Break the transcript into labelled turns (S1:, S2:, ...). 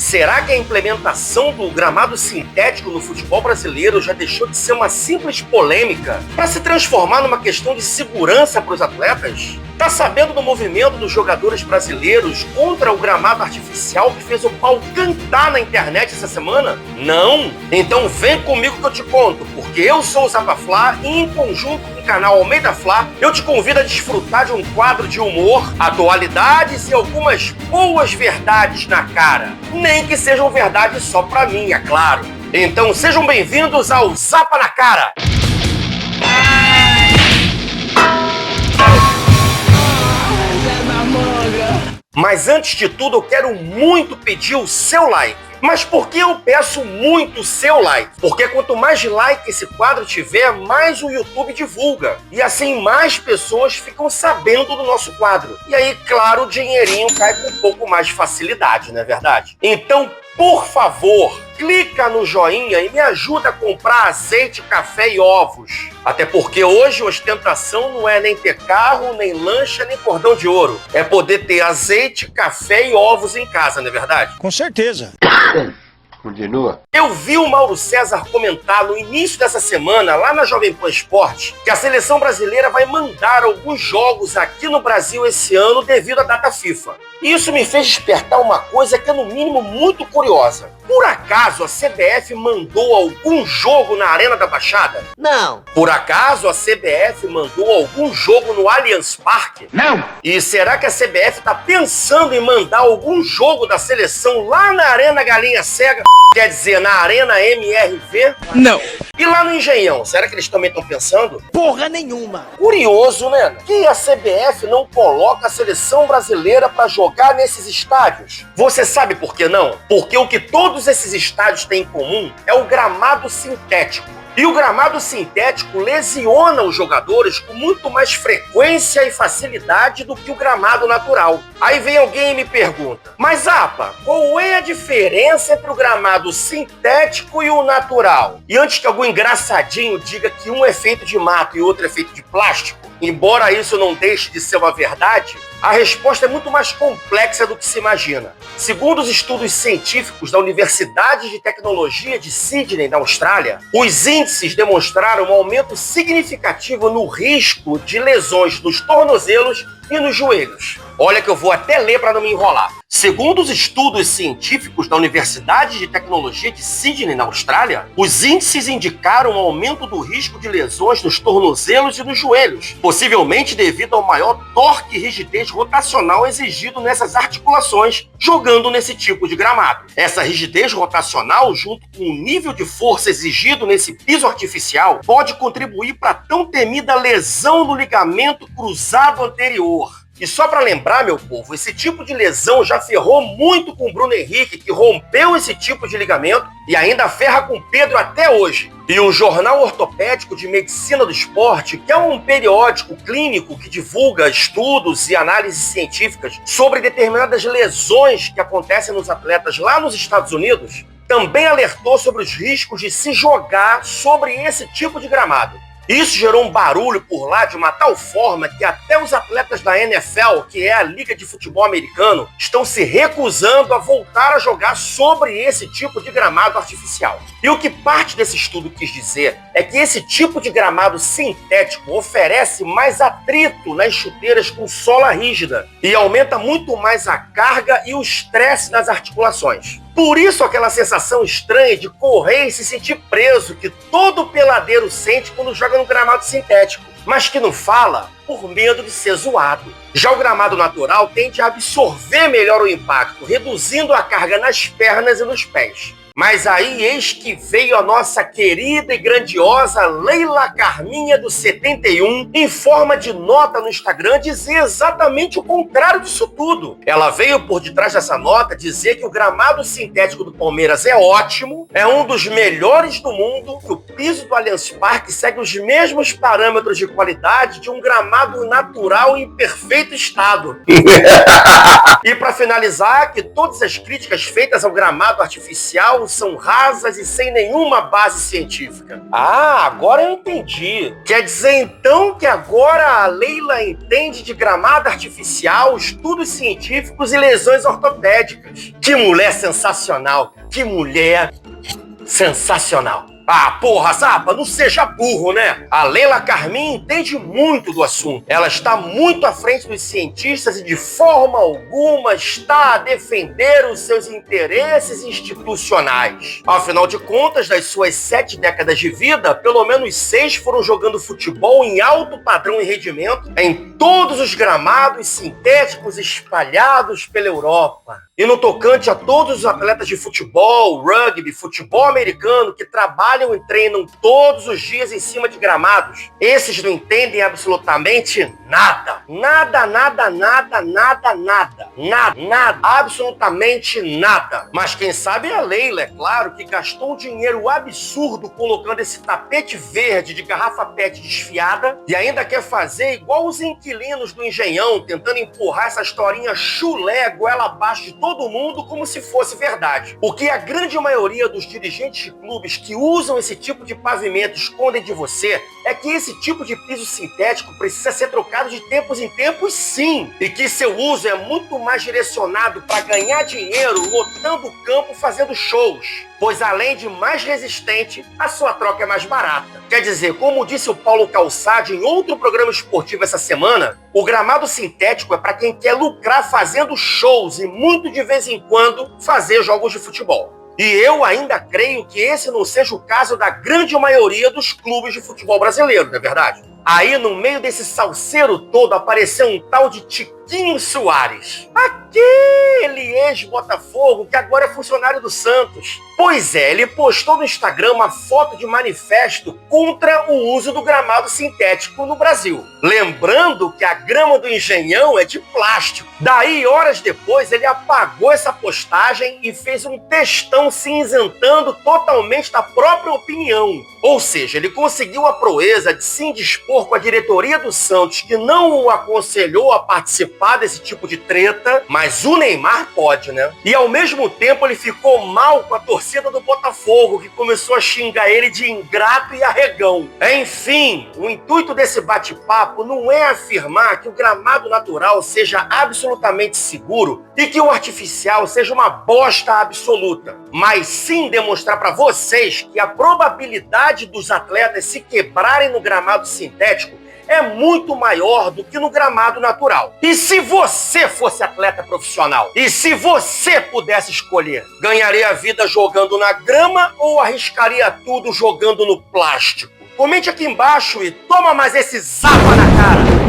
S1: Será que a implementação do gramado sintético no futebol brasileiro já deixou de ser uma simples polêmica para se transformar numa questão de segurança para os atletas? Tá sabendo do movimento dos jogadores brasileiros contra o gramado artificial que fez o pau cantar na internet essa semana? Não? Então vem comigo que eu te conto, porque eu sou o Zapa Fla e em conjunto com o canal Almeida Fla, eu te convido a desfrutar de um quadro de humor, atualidades e algumas boas verdades na cara. Nem que sejam verdades só pra mim, é claro. Então sejam bem-vindos ao Zapa na Cara! Mas antes de tudo, eu quero muito pedir o seu like. Mas por que eu peço muito o seu like? Porque quanto mais like esse quadro tiver, mais o YouTube divulga. E assim mais pessoas ficam sabendo do nosso quadro. E aí, claro, o dinheirinho cai com um pouco mais de facilidade, não é verdade? Então, por favor, clica no joinha e me ajuda a comprar azeite, café e ovos. Até porque hoje ostentação não é nem ter carro, nem lancha, nem cordão de ouro. É poder ter azeite, café e ovos em casa, não é verdade?
S2: Com certeza.
S3: Continua.
S1: Eu vi o Mauro César comentar no início dessa semana, lá na Jovem Pan Esporte, que a seleção brasileira vai mandar alguns jogos aqui no Brasil esse ano devido à data FIFA. E isso me fez despertar uma coisa que é, no mínimo, muito curiosa. Por acaso a CBF mandou algum jogo na Arena da Baixada?
S4: Não.
S1: Por acaso a CBF mandou algum jogo no Allianz Parque?
S3: Não.
S1: E será que a CBF tá pensando em mandar algum jogo da seleção lá na Arena Galinha Cega? Quer dizer, na Arena MRV?
S2: Não.
S1: E lá no Engenhão, será que eles também estão pensando?
S4: Porra nenhuma.
S1: Curioso, né? Que a CBF não coloca a seleção brasileira para jogar nesses estádios. Você sabe por que não? Porque o que todos esses estádios têm em comum é o gramado sintético. E o gramado sintético lesiona os jogadores com muito mais frequência e facilidade do que o gramado natural. Aí vem alguém e me pergunta, mas Zapa, qual é a diferença entre o gramado sintético e o natural? E antes que algum engraçadinho diga que um é feito de mato e outro é feito de plástico, embora isso não deixe de ser uma verdade, a resposta é muito mais complexa do que se imagina. Segundo os estudos científicos da Universidade de Tecnologia de Sydney, na Austrália, os índices demonstraram um aumento significativo no risco de lesões nos tornozelos e nos joelhos. Olha que eu vou até ler para não me enrolar. Segundo os estudos científicos da Universidade de Tecnologia de Sydney, na Austrália, os índices indicaram um aumento do risco de lesões nos tornozelos e nos joelhos, possivelmente devido ao maior torque e rigidez rotacional exigido nessas articulações, jogando nesse tipo de gramado. Essa rigidez rotacional, junto com o nível de força exigido nesse piso artificial, pode contribuir para a tão temida lesão no ligamento cruzado anterior. E só para lembrar, meu povo, esse tipo de lesão já ferrou muito com o Bruno Henrique, que rompeu esse tipo de ligamento e ainda ferra com o Pedro até hoje. E o Jornal Ortopédico de Medicina do Esporte, que é um periódico clínico que divulga estudos e análises científicas sobre determinadas lesões que acontecem nos atletas lá nos Estados Unidos, também alertou sobre os riscos de se jogar sobre esse tipo de gramado. Isso gerou um barulho por lá de uma tal forma que até os atletas da NFL, que é a Liga de Futebol Americano, estão se recusando a voltar a jogar sobre esse tipo de gramado artificial. E o que parte desse estudo quis dizer é que esse tipo de gramado sintético oferece mais atrito nas chuteiras com sola rígida e aumenta muito mais a carga e o estresse nas articulações. Por isso aquela sensação estranha de correr e se sentir preso que todo peladeiro sente quando joga no gramado sintético, mas que não fala por medo de ser zoado. Já o gramado natural tende a absorver melhor o impacto, reduzindo a carga nas pernas e nos pés. Mas aí eis que veio a nossa querida e grandiosa Leila Carminha do 71 em forma de nota no Instagram dizer exatamente o contrário disso tudo. Ela veio por detrás dessa nota dizer que o gramado sintético do Palmeiras é ótimo, é um dos melhores do mundo, que o piso do Allianz Parque segue os mesmos parâmetros de qualidade de um gramado natural em perfeito estado. E para finalizar, que todas as críticas feitas ao gramado artificial zero, são rasas e sem nenhuma base científica. Ah, agora eu entendi. Quer dizer então que agora a Leila entende de gramado artificial, estudos científicos e lesões ortopédicas. Que mulher sensacional, que mulher sensacional. Ah, porra, Zapa, não seja burro, né? A Leila Carmin entende muito do assunto. Ela está muito à frente dos cientistas e de forma alguma está a defender os seus interesses institucionais. Afinal de contas, das suas 7 décadas de vida, pelo menos 6 foram jogando futebol em alto padrão e rendimento em todos os gramados sintéticos espalhados pela Europa. E no tocante a todos os atletas de futebol, rugby, futebol americano que trabalham e treinam todos os dias em cima de gramados, esses não entendem absolutamente nada. Nada, nada, nada, nada, nada. Nada, nada, absolutamente nada. Mas quem sabe é a Leila, é claro, que gastou um dinheiro absurdo colocando esse tapete verde de garrafa PET desfiada e ainda quer fazer igual os inquilinos do Engenhão, tentando empurrar essa historinha chulé goela abaixo de todo mundo como se fosse verdade. O que a grande maioria dos dirigentes de clubes que usam esse tipo de pavimento escondem de você é que esse tipo de piso sintético precisa ser trocado de tempos em tempos, sim, e que seu uso é muito mais direcionado para ganhar dinheiro lotando o campo fazendo shows, pois além de mais resistente, a sua troca é mais barata. Quer dizer, como disse o Paulo Calçade em outro programa esportivo essa semana, o gramado sintético é para quem quer lucrar fazendo shows e muito de vez em quando fazer jogos de futebol. E eu ainda creio que esse não seja o caso da grande maioria dos clubes de futebol brasileiro, não é verdade? Aí, no meio desse salseiro todo, apareceu um tal de Tiquinho Soares. Aquele ex-Botafogo que agora é funcionário do Santos. Pois é, ele postou no Instagram uma foto de manifesto contra o uso do gramado sintético no Brasil. Lembrando que a grama do Engenhão é de plástico. Daí, horas depois, ele apagou essa postagem e fez um textão se isentando totalmente da própria opinião. Ou seja, ele conseguiu a proeza de se indispor com a diretoria do Santos, que não o aconselhou a participar desse tipo de treta, mas o Neymar pode, né? E ao mesmo tempo ele ficou mal com a torcida do Botafogo, que começou a xingar ele de ingrato e arregão. Enfim, o intuito desse bate-papo não é afirmar que o gramado natural seja absolutamente seguro e que o artificial seja uma bosta absoluta, mas sim demonstrar para vocês que a probabilidade dos atletas se quebrarem no gramado sintético é muito maior do que no gramado natural. E se você fosse atleta profissional? E se você pudesse escolher? Ganharia a vida jogando na grama ou arriscaria tudo jogando no plástico? Comente aqui embaixo e toma mais esse zapa na cara!